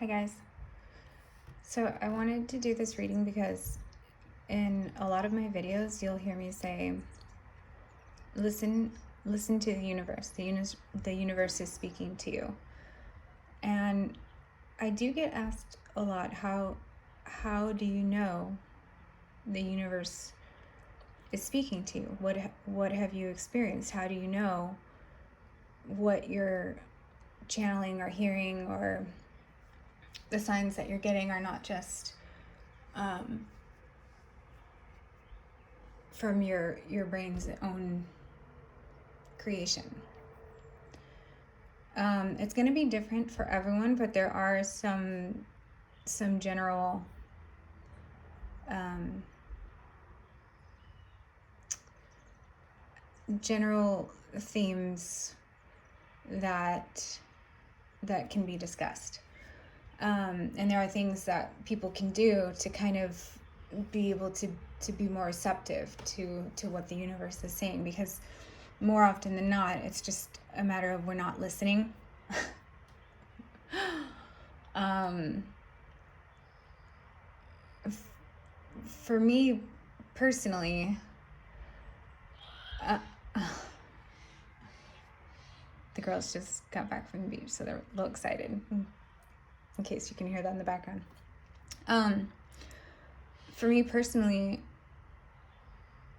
Hi guys. So I wanted to do this reading because in a lot of my videos you'll hear me say listen to the universe. The universe is speaking to you. And I do get asked a lot how do you know the universe is speaking to you? What have you experienced? How do you know what you're channeling or hearing, or the signs that you're getting are not just from your brain's own creation. It's going to be different for everyone, but there are some general general themes that can be discussed. And there are things that people can do to kind of be able to be more receptive to what the universe is saying, because more often than not, it's just a matter of we're not listening. For me personally, the girls just got back from the beach, so they're a little excited, in case you can hear that in the background. For me personally,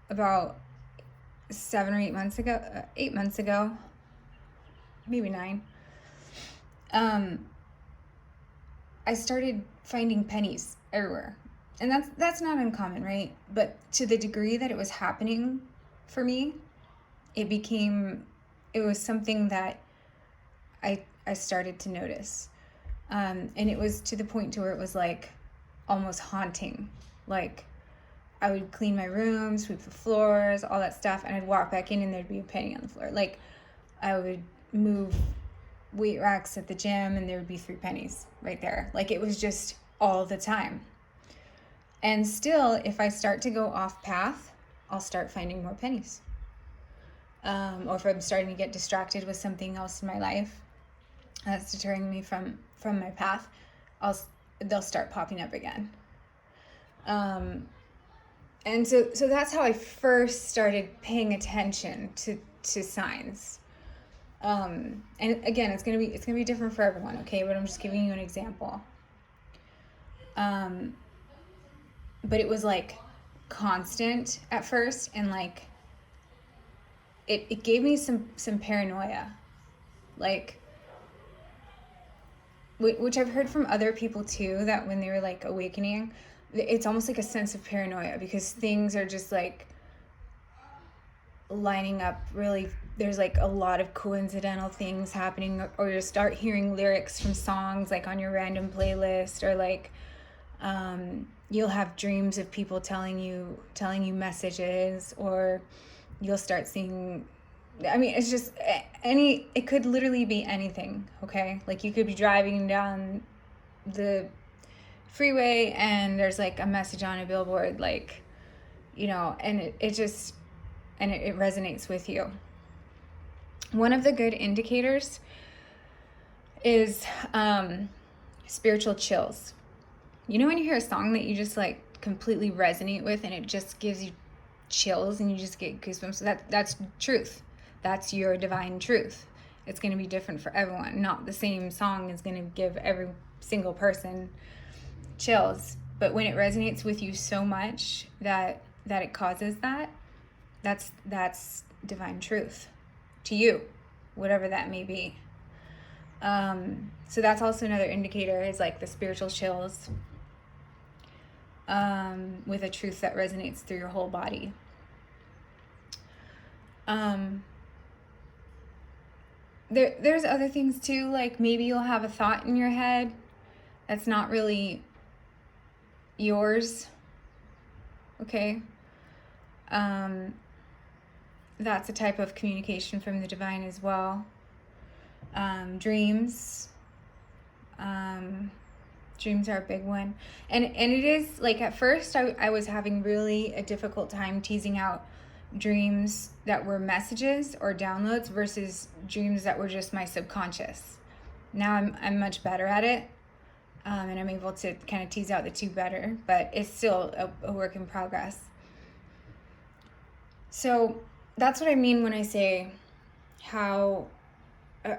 about 7 or 8 months ago, maybe 9, I started finding pennies everywhere. And that's not uncommon, right? But to the degree that it was happening for me, it was something that I started to notice. And it was to the point to where it was like almost haunting. Like, I would clean my room, sweep the floors, all that stuff, and I'd walk back in and there'd be a penny on the floor. Like, I would move weight racks at the gym and there would be 3 pennies right there. Like, it was just all the time. And still, if I start to go off path, I'll start finding more pennies. Or if I'm starting to get distracted with something else in my life that's deterring me from my path, they'll start popping up again. And so that's how I first started paying attention to signs. And again, it's gonna be different for everyone, okay? But I'm just giving you an example. But it was like constant at first, and like it gave me some paranoia, like, which I've heard from other people too, that when they were like awakening, it's almost like a sense of paranoia, because things are just like lining up really. There's like a lot of coincidental things happening, or you start hearing lyrics from songs like on your random playlist, or like you'll have dreams of people telling you messages, or you'll start seeing, I mean, it's just it could literally be anything, okay? Like, you could be driving down the freeway and there's like a message on a billboard, like, you know, and it resonates with you. One of the good indicators is spiritual chills. You know when you hear a song that you just like completely resonate with, and it just gives you chills and you just get goosebumps? So that's truth. That's your divine truth. It's going to be different for everyone. Not the same song is going to give every single person chills, but when it resonates with you so much that it causes that's divine truth to you, whatever that may be. So that's also another indicator, is like the spiritual chills, with a truth that resonates through your whole body. There's other things too, like maybe you'll have a thought in your head that's not really yours, okay? That's a type of communication from the divine as well. Dreams are a big one, and it is like, at first I was having really a difficult time teasing out dreams that were messages or downloads versus dreams that were just my subconscious. Now I'm much better at it. and I'm able to kind of tease out the two better, but it's still a work in progress. So that's what I mean when I say how,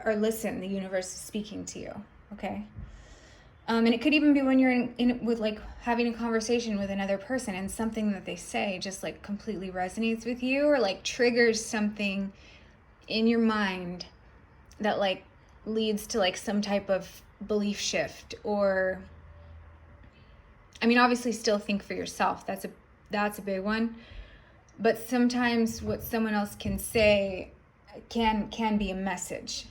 or listen, the universe is speaking to you, okay? And it could even be when you're in with like having a conversation with another person and something that they say just like completely resonates with you, or like triggers something in your mind that like leads to like some type of belief shift. Or I mean, obviously still think for yourself. That's a big one. But sometimes what someone else can say can be a message.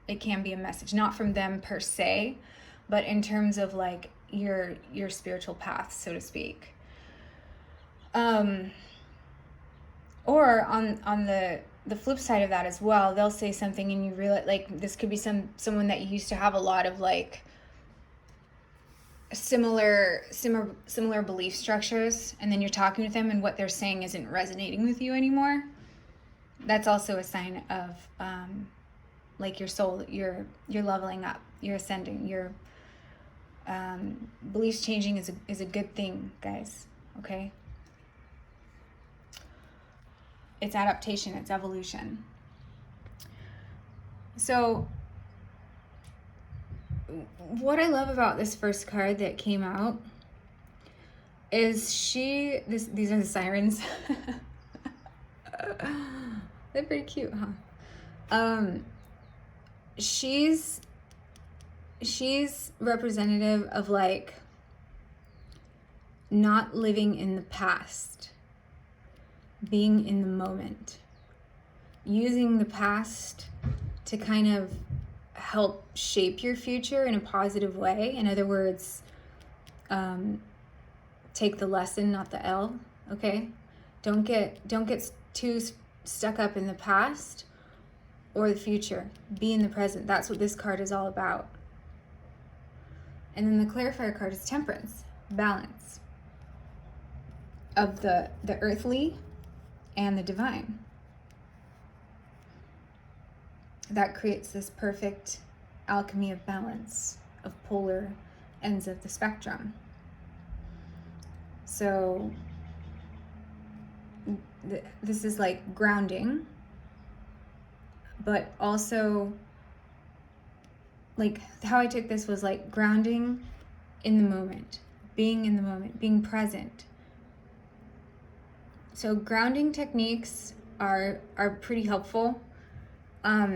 It can be a message, not from them per se, but in terms of like your spiritual path, so to speak. Or on the flip side of that as well, they'll say something and you realize like this could be someone that you used to have a lot of like similar belief structures, and then you're talking with them and what they're saying isn't resonating with you anymore. That's also a sign of like your soul, you're leveling up, you're ascending, your beliefs changing is a good thing, guys. Okay, it's adaptation, it's evolution. So what I love about this first card that came out is these are the sirens. They're pretty cute, huh? She's representative of like not living in the past, being in the moment, using the past to kind of help shape your future in a positive way. In other words, take the lesson, not the L. Okay, don't get too stuck up in the past or the future. Be in the present. That's what this card is all about. And then the clarifier card is Temperance, balance of the earthly and the divine. That creates this perfect alchemy of balance, of polar ends of the spectrum. So this is like grounding, but also like how I took this was like grounding in the moment, being present. So grounding techniques are pretty helpful.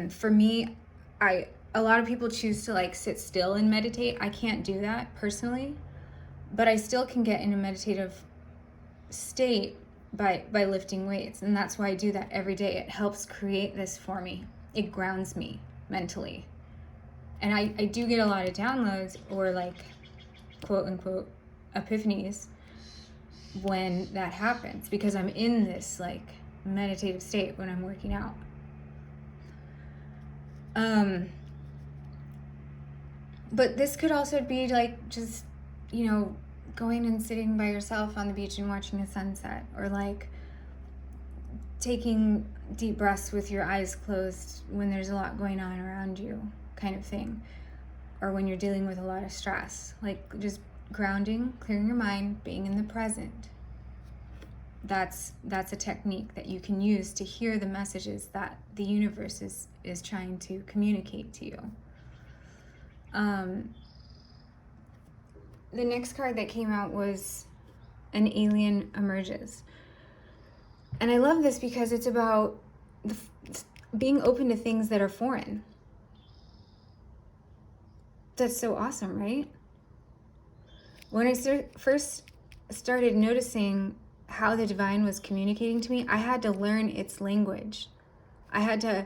For me, a lot of people choose to like sit still and meditate. I can't do that personally, but I still can get in a meditative state by lifting weights, and that's why I do that every day. It helps create this for me. It grounds me mentally, and I do get a lot of downloads or like quote unquote epiphanies when that happens, because I'm in this like meditative state when I'm working out. But this could also be like just, going and sitting by yourself on the beach and watching a sunset, or like taking deep breaths with your eyes closed when there's a lot going on around you, kind of thing, or when you're dealing with a lot of stress, like just grounding, clearing your mind, being in the present. That's a technique that you can use to hear the messages that the universe is trying to communicate to you. The next card that came out was An Alien Emerges. And I love this because it's about being open to things that are foreign. That's so awesome, right? When I first started noticing how the divine was communicating to me, I had to learn its language. I had to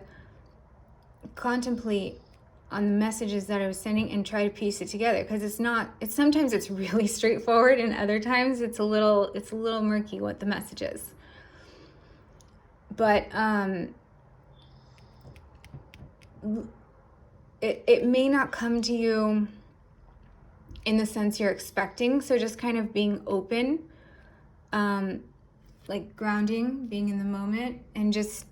contemplate on the messages that I was sending and try to piece it together, because sometimes it's really straightforward, and other times it's a little murky what the message is. But it may not come to you in the sense you're expecting, so just kind of being open, like grounding, being in the moment, and just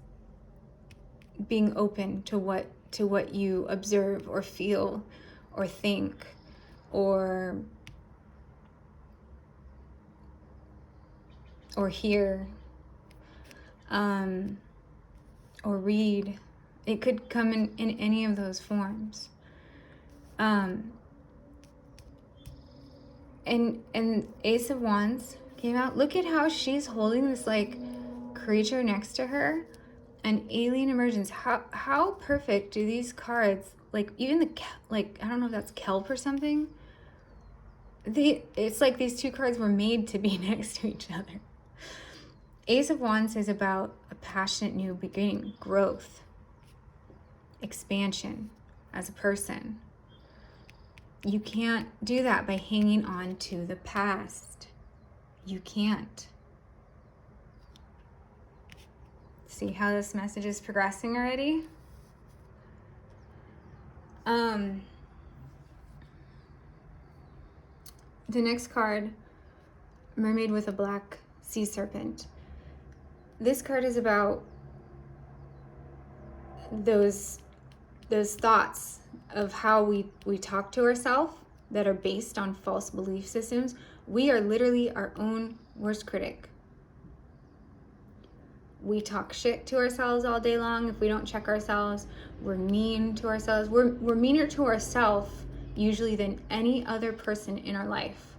being open to what you observe or feel or think, or hear, or read. It could come in any of those forms. And Ace of Wands came out. Look at how she's holding this like creature next to her. And alien emergence. How perfect do these cards, like even the, like, I don't know if that's kelp or something. It's like these two cards were made to be next to each other. Ace of Wands is about a passionate new beginning, growth, expansion as a person. You can't do that by hanging on to the past. You can't. See how this message is progressing already? The next card, Mermaid with a Black Sea Serpent. This card is about those thoughts of how we talk to ourselves that are based on false belief systems. We are literally our own worst critic. We talk shit to ourselves all day long if we don't check ourselves. We're mean to ourselves. We're meaner to ourselves usually than any other person in our life.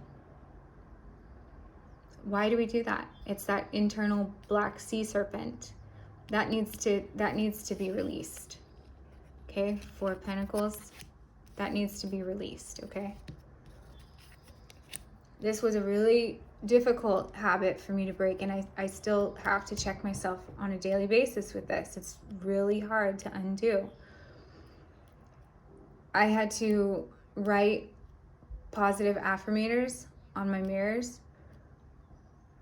Why do we do that? It's that internal black sea serpent that needs to be released. Okay, Four of Pentacles, that needs to be released. Okay, this was a really difficult habit for me to break, and I still have to check myself on a daily basis with this. It's really hard to undo. I had to write positive affirmators on my mirrors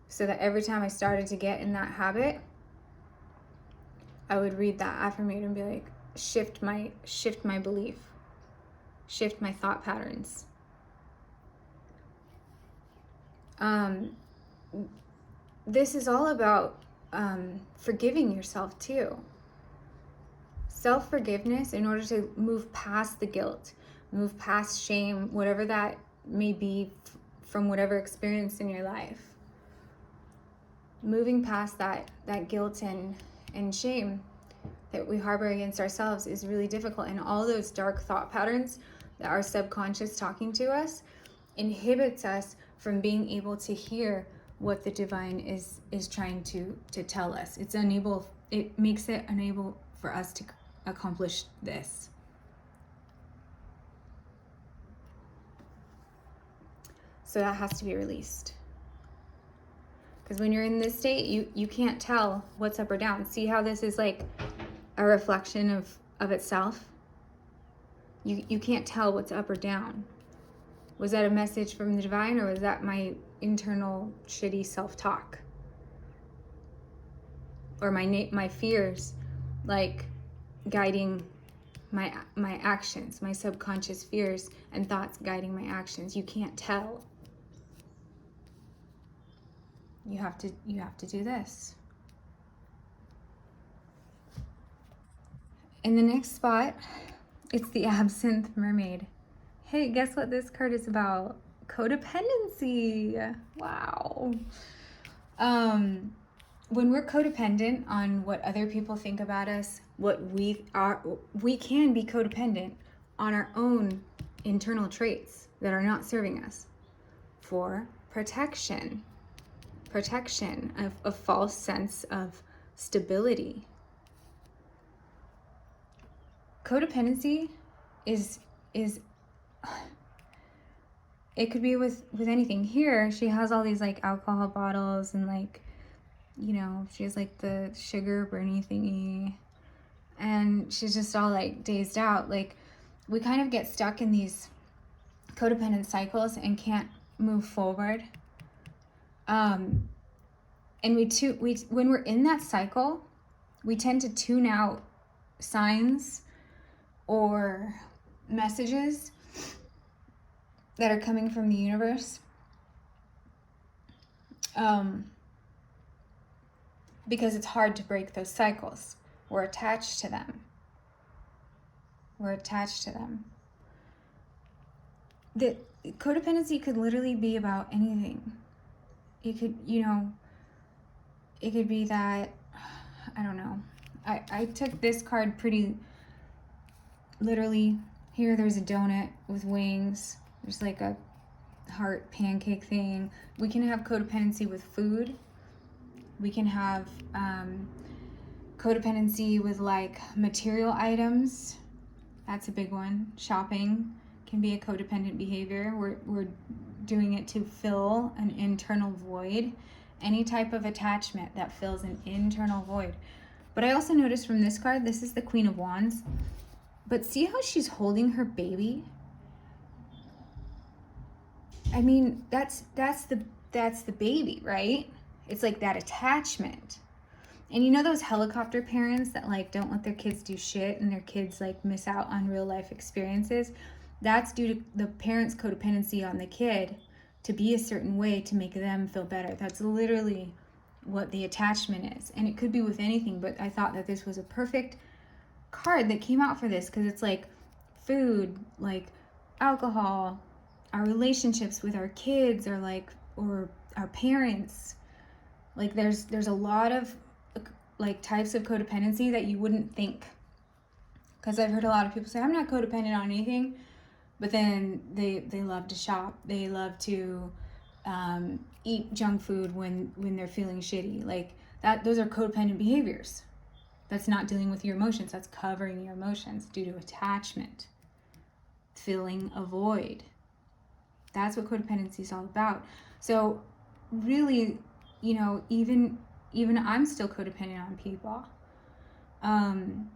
so that every time I started to get in that habit, I would read that affirmator and be like, shift my belief, shift my thought patterns. This is all about forgiving yourself too. Self-forgiveness in order to move past the guilt, move past shame, whatever that may be from whatever experience in your life. Moving past that guilt and shame that we harbor against ourselves is really difficult. And all those dark thought patterns that our subconscious talking to us inhibits us from being able to hear what the divine is trying to tell us. It makes it unable for us to accomplish this. So that has to be released. Because when you're in this state, you can't tell what's up or down. See how this is like a reflection of itself? You can't tell what's up or down. Was that a message from the divine, or was that my internal shitty self-talk? Or my fears, like guiding my actions, my subconscious fears and thoughts guiding my actions? You can't tell. You have to do this. In the next spot, it's the Absinthe Mermaid. Hey, guess what this card is about? Codependency. Wow. When we're codependent on what other people think about us, what we are, we can be codependent on our own internal traits that are not serving us for protection of a false sense of stability. Codependency is it could be with anything. Here she has all these like alcohol bottles and like, you know, she has like the sugar Bernie thingy, and she's just all like dazed out. Like, we kind of get stuck in these codependent cycles and can't move forward. And when we're in that cycle, we tend to tune out signs or messages that are coming from the universe, because it's hard to break those cycles. We're attached to them. codependency could literally be about anything. It could, it could be that, I don't know. I took this card pretty literally. Here there's a donut with wings. There's like a heart pancake thing. We can have codependency with food. We can have codependency with like material items. That's a big one. Shopping can be a codependent behavior. We're doing it to fill an internal void. Any type of attachment that fills an internal void. But I also noticed from this card, this is the Queen of Wands. But see how she's holding her baby? I mean, that's the baby, right? It's like that attachment. And you know those helicopter parents that like don't let their kids do shit and their kids like miss out on real life experiences? That's due to the parent's codependency on the kid to be a certain way to make them feel better. That's literally what the attachment is. And it could be with anything, but I thought that this was a perfect card that came out for this because it's like food, like alcohol, our relationships with our kids, or our parents. Like there's a lot of like types of codependency that you wouldn't think. Because I've heard a lot of people say, I'm not codependent on anything, but then they love to shop. They love to eat junk food when they're feeling shitty. Like that, those are codependent behaviors. That's not dealing with your emotions. That's covering your emotions due to attachment, filling a void. That's what codependency is all about. So really, even I'm still codependent on people. And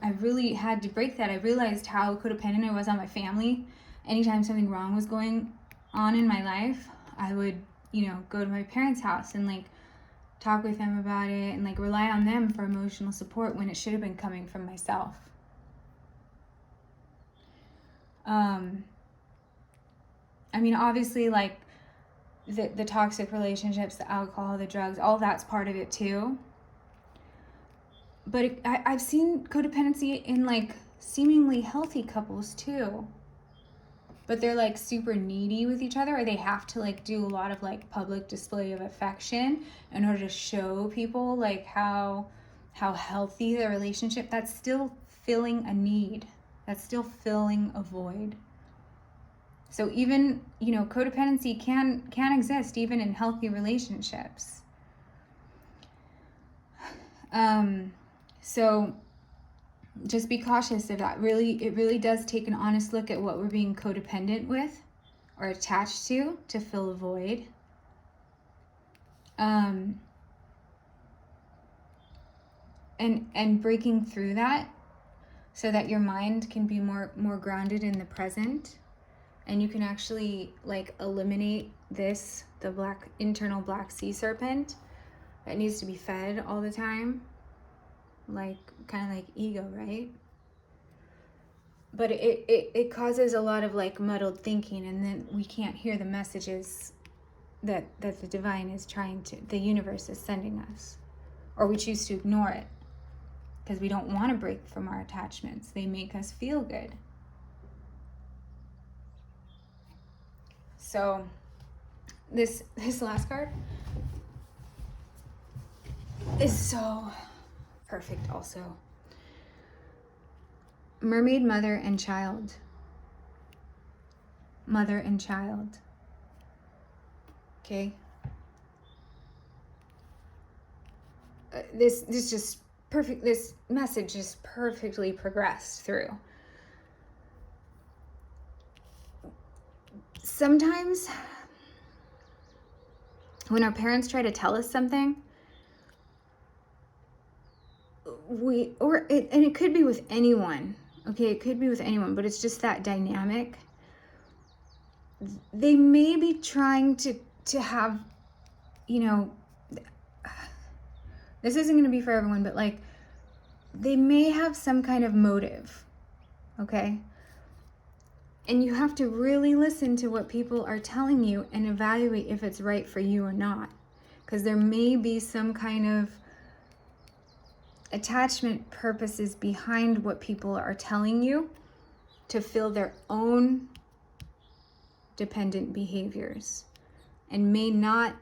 I really had to break that. I realized how codependent I was on my family. Anytime something wrong was going on in my life, I would, go to my parents' house and like talk with them about it and like rely on them for emotional support when it should have been coming from myself. I mean, obviously, like the toxic relationships, the alcohol, the drugs, all that's part of it too. But I've seen codependency in like seemingly healthy couples too. But they're like super needy with each other, or they have to like do a lot of like public display of affection in order to show people like how healthy the relationship. That's still filling a need. That's still filling a void. So even, codependency can exist even in healthy relationships. So just be cautious of that. It really does take an honest look at what we're being codependent with or attached to fill a void. And breaking through that so that your mind can be more grounded in the present, and you can actually like eliminate the internal black sea serpent that needs to be fed all the time. Like kind of like ego, right? But it causes a lot of like muddled thinking, and then we can't hear the messages that the divine is the universe is sending us, or we choose to ignore it because we don't want to break from our attachments. They make us feel good. So this last card is so perfect also. Mermaid, mother, and child. Mother and child. Okay. This just perfect. This message just perfectly progressed through. Sometimes when our parents try to tell us something, it could be with anyone. Okay, it could be with anyone, but it's just that dynamic. They may be trying to have, this isn't going to be for everyone, but like they may have some kind of motive. Okay? And you have to really listen to what people are telling you and evaluate if it's right for you or not. Because there may be some kind of attachment purposes behind what people are telling you to fill their own dependent behaviors and may not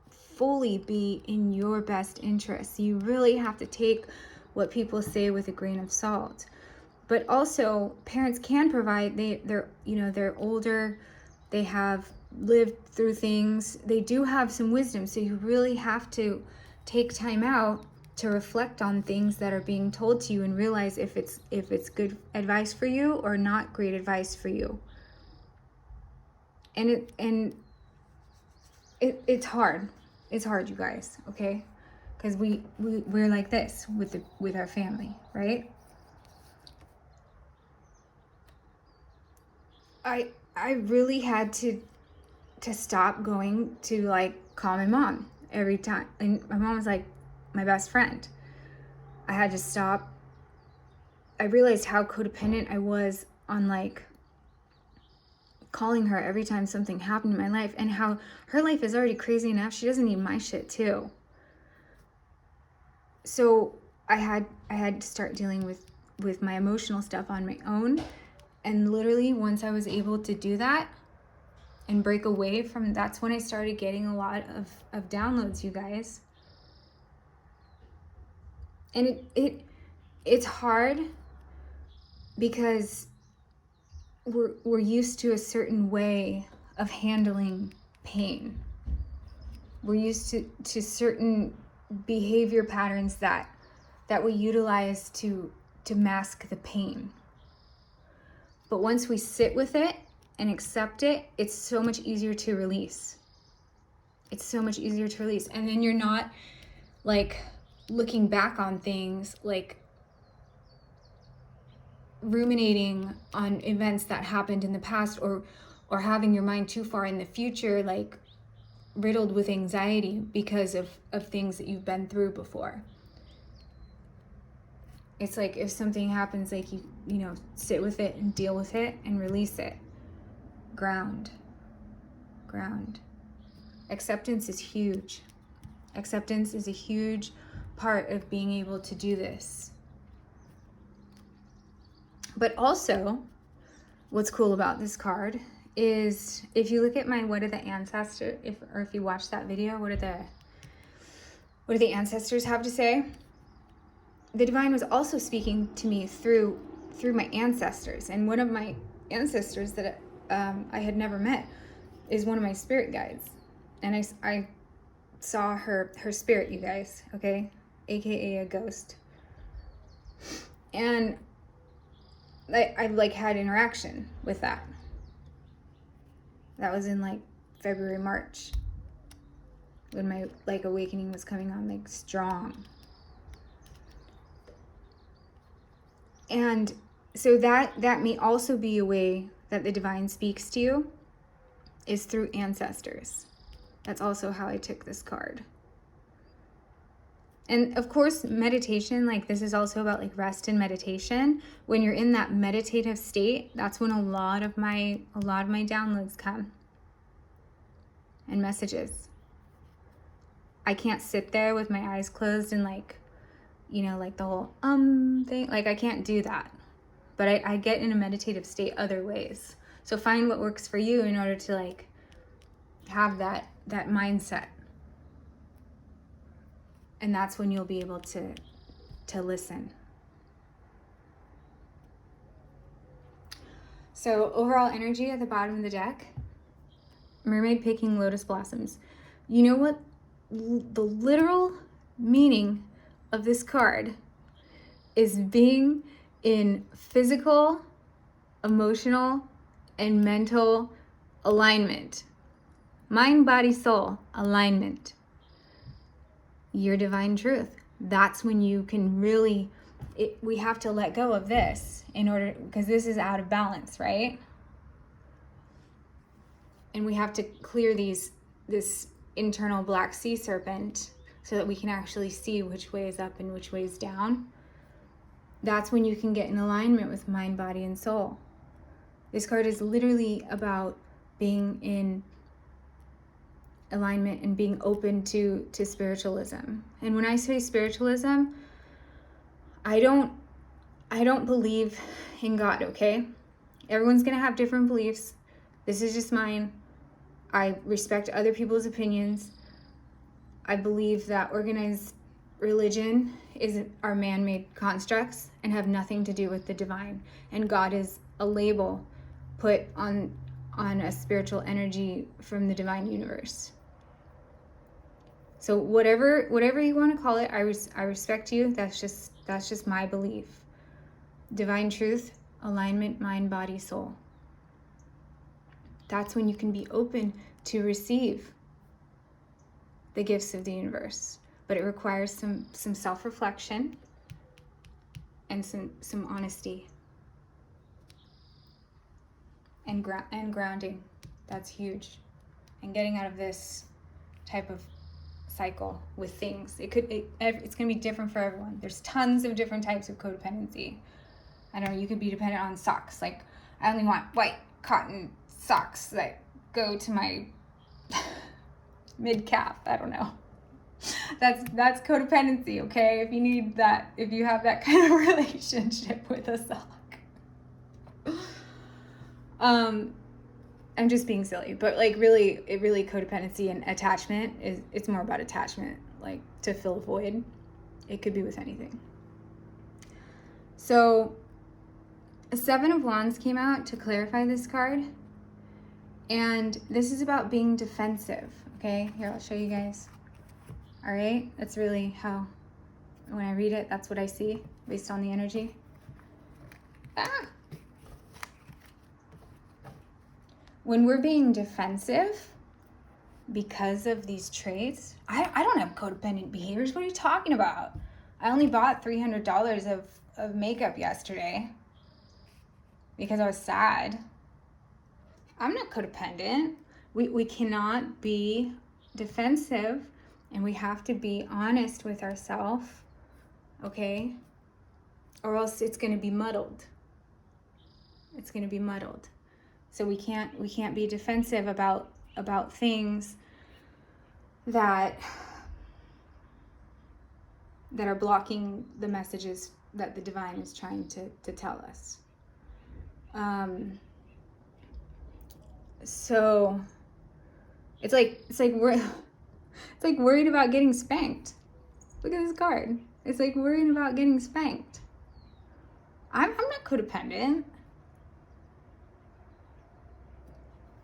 fully be in your best interest. You really have to take what people say with a grain of salt. But also, parents can provide, they're older, they have lived through things, they do have some wisdom, so you really have to take time out to reflect on things that are being told to you and realize if it's good advice for you or not great advice for you. And it's hard. It's hard, you guys, okay? Because we're like this with our family, right? I really had to stop going to like call my mom every time. And my mom was like my best friend. I had to stop. I realized how codependent I was on like calling her every time something happened in my life, and how her life is already crazy enough. She doesn't need my shit too. So I had to start dealing with my emotional stuff on my own. And literally once I was able to do that and break away from, that's when I started getting a lot of downloads, you guys. And it's hard because we're used to a certain way of handling pain. We're used to certain behavior patterns that we utilize to mask the pain. But once we sit with it and accept it, it's so much easier to release. It's so much easier to release. And then you're not like looking back on things, like ruminating on events that happened in the past, or having your mind too far in the future, like riddled with anxiety because of things that you've been through before. It's like if something happens, like you sit with it and deal with it and release it. Ground. Acceptance is huge. Acceptance is a huge part of being able to do this. But also, what's cool about this card is if you look at my what are the ancestors, if you watch that video, what do the ancestors have to say? The divine was also speaking to me through my ancestors, and one of my ancestors that I had never met is one of my spirit guides, and I saw her spirit, you guys, okay, aka a ghost, and I like had interaction with that. That was in like February, March, when my like awakening was coming on like strong. And so that may also be a way that the divine speaks to you, is through ancestors. That's also how I took this card. And of course, meditation, like this is also about like rest and meditation. When you're in that meditative state, that's when a lot of my downloads come and messages. I can't sit there with my eyes closed and like, like the whole thing. Like I can't do that. But I get in a meditative state other ways. So find what works for you in order to like have that mindset. And that's when you'll be able to listen. So overall energy at the bottom of the deck, mermaid picking lotus blossoms. You know what the literal meaning of this card is? Being in physical, emotional, and mental alignment. Mind, body, soul alignment. Your divine truth. That's when you can really, we have to let go of this in order, because this is out of balance, right? And we have to clear this internal black sea serpent so that we can actually see which way is up and which way is down. That's when you can get in alignment with mind, body, and soul. This card is literally about being in alignment and being open to spiritualism. And when I say spiritualism, I don't believe in God, okay? Everyone's gonna have different beliefs. This is just mine. I respect other people's opinions. I believe that organized religion are man-made constructs and have nothing to do with the divine. And God is a label put on a spiritual energy from the divine universe. So whatever you want to call it, I respect you. That's just my belief. Divine truth, alignment, mind, body, soul. That's when you can be open to receive the gifts of the universe. But it requires some self-reflection and some honesty and grounding. That's huge. And getting out of this type of cycle with things. It's going to be different for everyone. There's tons of different types of codependency. I don't know, you could be dependent on socks. Like, I only want white cotton socks that go to my mid-calf. I don't know. That's codependency, okay? If you need that, if you have that kind of relationship with a sock. I'm just being silly, but like really codependency and attachment it's more about attachment, like to fill a void. It could be with anything. So a 7 of Wands came out to clarify this card. And this is about being defensive, okay? Here, I'll show you guys. All right? That's really how, when I read it, that's what I see based on the energy. When we're being defensive because of these traits, I don't have codependent behaviors. What are you talking about? I only bought $300 of makeup yesterday because I was sad. I'm not codependent. We cannot be defensive, and we have to be honest with ourselves, okay? Or else it's going to be muddled. It's going to be muddled. So we can't be defensive about things that are blocking the messages that the divine is trying to tell us. So it's like worried about getting spanked. Look at this card. It's like worrying about getting spanked. I'm not codependent.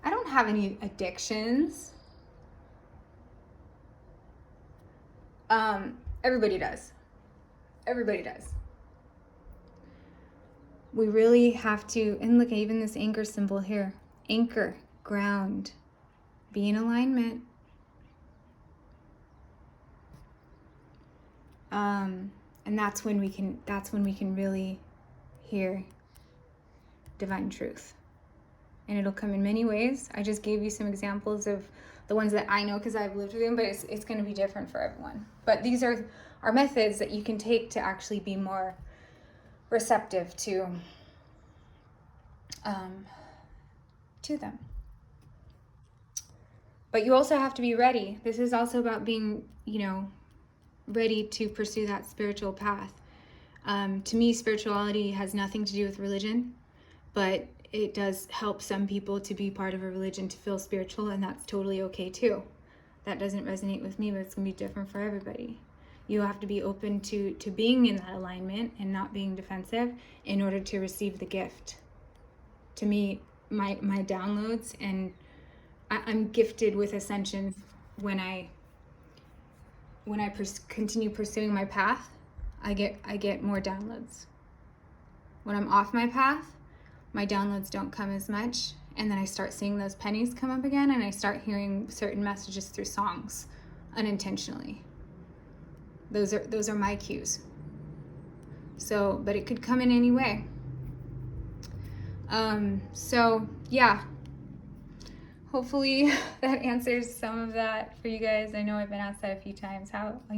I don't have any addictions. Everybody does. Everybody does. We really have to, and look, even this anchor symbol here. Anchor, ground, be in alignment. And that's when we can really hear divine truth. And it'll come in many ways. I just gave you some examples of the ones that I know because I've lived with them, but it's going to be different for everyone. But these are methods that you can take to actually be more receptive to them. But you also have to be ready. This is also about being, ready to pursue that spiritual path. To me, spirituality has nothing to do with religion, but it does help some people to be part of a religion to feel spiritual, and that's totally okay too. That doesn't resonate with me, but it's gonna be different for everybody. You have to be open to being in that alignment and not being defensive in order to receive the gift. To me, my downloads, and I'm gifted with ascension when I continue pursuing my path. I get more downloads. When I'm off my path, my downloads don't come as much, and then I start seeing those pennies come up again, and I start hearing certain messages through songs unintentionally. Those are my cues. So, but it could come in any way. So yeah, hopefully that answers some of that for you guys. I know I've been asked that a few times. How will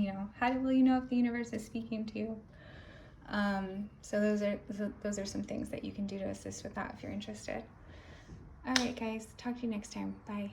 you know if the universe is speaking to you? So those are some things that you can do to assist with that if you're interested. All right, guys, talk to you next time. Bye.